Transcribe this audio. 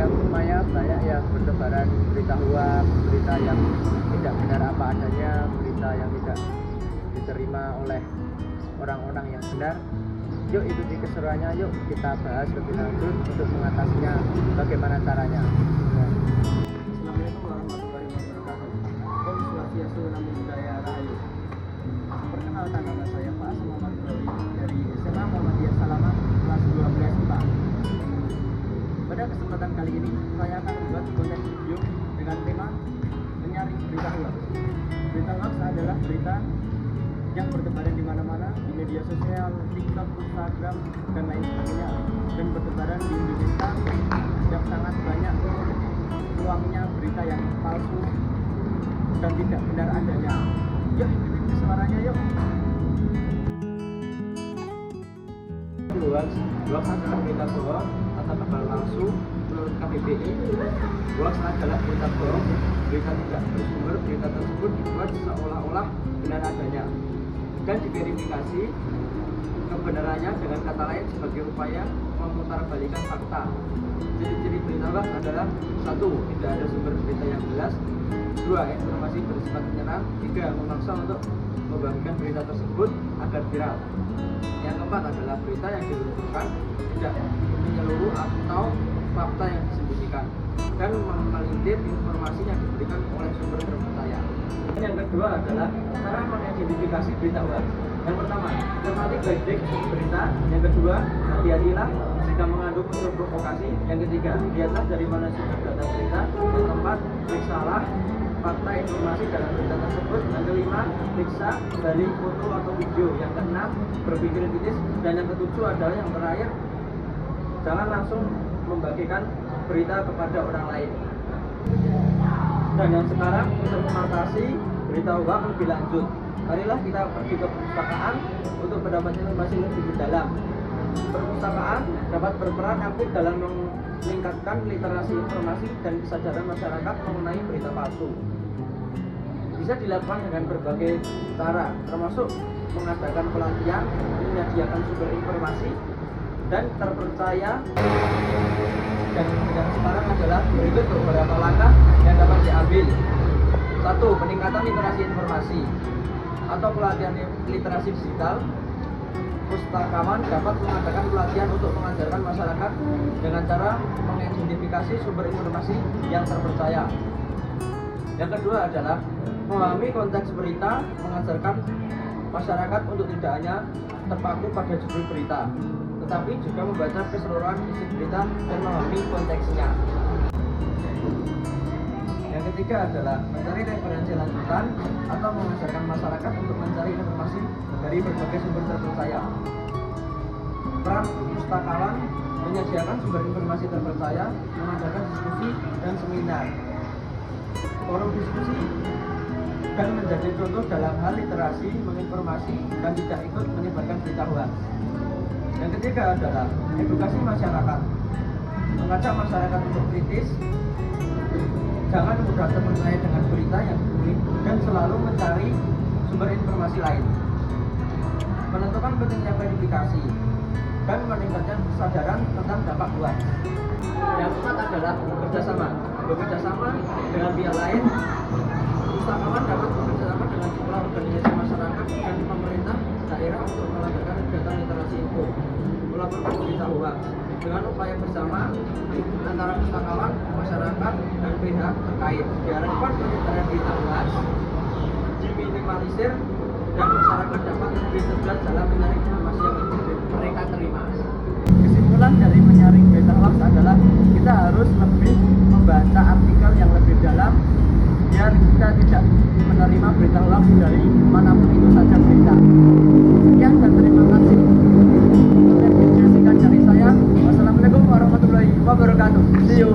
yang lumayan banyak yang bertebaran berita hoax, berita yang tidak benar apa adanya, berita yang tidak diterima oleh orang-orang yang benar. Yuk ikuti keseruannya, yuk kita bahas lebih lanjut untuk mengatasinya, bagaimana caranya. Assalamualaikum warahmatullahi wabarakatuh. Om Swastiastu, Namo Buddhaya, Rahayu. Perkenalkan, nama saya Pak Muhammad Brawi dari SMA Muhammadiyah Salaman kelas 12 IPA. Pada kesempatan kali ini saya akan membuat konten video dengan tema menyaring berita hoax. Berita hoax adalah berita yang bertebaran di mana-mana, di media sosial, TikTok, Instagram, dan lain sebagainya, dan bertebaran di Indonesia yang sangat banyak ruangnya berita yang palsu dan tidak benar adanya. Yuk ikuti suaranya yuk. Hoax adalah berita bohong atau kabar palsu menurut KBBI. Hoax adalah berita bohong, berita tidak bersumber. Berita tersebut dibuat seolah-olah benar adanya dan diverifikasi kebenarannya dengan kata lain sebagai upaya memutarbalikkan fakta. Ciri-ciri berita hoax adalah: 1. Tidak ada sumber berita yang jelas. 2. Informasi bersifat menyerang. 3. Memaksa untuk membagikan berita tersebut agar viral. Yang keempat adalah berita yang diluruskan tidak menyeluruh atau fakta yang disembunyikan dan melintir informasi yang diberikan oleh sumber terpercaya. Dan yang kedua adalah cara mengidentifikasi berita hoax. Yang pertama, cermati baik-baik berita. Yang kedua, hati-hatilah jika mengandung unsur provokasi. Yang ketiga, lihatlah dari mana sumber data berita. Yang keempat, periksalah fakta informasi dalam berita tersebut. Yang kelima, periksa dari foto atau video. Yang keenam, berpikir kritis. Dan yang ketujuh adalah yang terakhir, jangan langsung membagikan berita kepada orang lain. Dan yang sekarang untuk mengatasi berita hoax lebih lanjut, marilah kita pergi ke perpustakaan untuk mendapat informasi lebih mendalam. Perpustakaan dapat berperan aktif dalam meningkatkan literasi informasi dan kesadaran masyarakat mengenai berita palsu. Bisa dilakukan dengan berbagai cara, termasuk mengadakan pelatihan, menyediakan sumber informasi dan terpercaya. Dan yang sekarang adalah berikut beberapa langkah yang dapat diambil. 1. Peningkatan literasi informasi atau pelatihan literasi digital. Pustakawan dapat mengadakan pelatihan untuk mengajarkan masyarakat dengan cara mengidentifikasi sumber informasi yang terpercaya. Yang kedua adalah memahami konteks berita, mengajarkan masyarakat untuk tidak hanya terpaku pada judul berita, tetapi juga membaca keseluruhan isi berita dan memahami konteksnya. Yang ketiga adalah mencari referensi lanjutan atau mengajarkan masyarakat untuk mencari informasi dari berbagai sumber terpercaya. Peran pustakawan menyediakan sumber informasi terpercaya, mengadakan diskusi dan seminar, forum diskusi, dan menjadi contoh dalam hal literasi, menginformasi, dan tidak ikut menyebarkan berita hoax. Yang ketiga adalah edukasi masyarakat, mengajak masyarakat untuk kritis, jangan mudah terpercaya dengan berita yang dibeli, dan selalu mencari sumber informasi lain. Menentukan pentingnya verifikasi dan meningkatkan kesadaran tentang dampak hoax. Yang keempat adalah bekerjasama dengan pihak lain. Pustakawan dapat bekerjasama dengan jumlah organisasi masyarakat dan pemerintah daerah untuk melakukan kegiatan literasi info, melaporkan berita hoax dengan upaya bersama antara pustakawan, masyarakat, dan pihak terkait. Diharapkan penyebaran berita hoax diminimalisir dan masyarakat dapat lebih cerdas dalam menyaring informasi yang mereka terima. Kesimpulan dari menyaring berita hoax adalah kita harus lebih membaca artikel yang lebih dalam biar kita tidak menerima berita hoax dari manapun itu saja berita. Sekian dan terima kasih. Sekian dari saya. Wassalamualaikum warahmatullahi wabarakatuh. See you.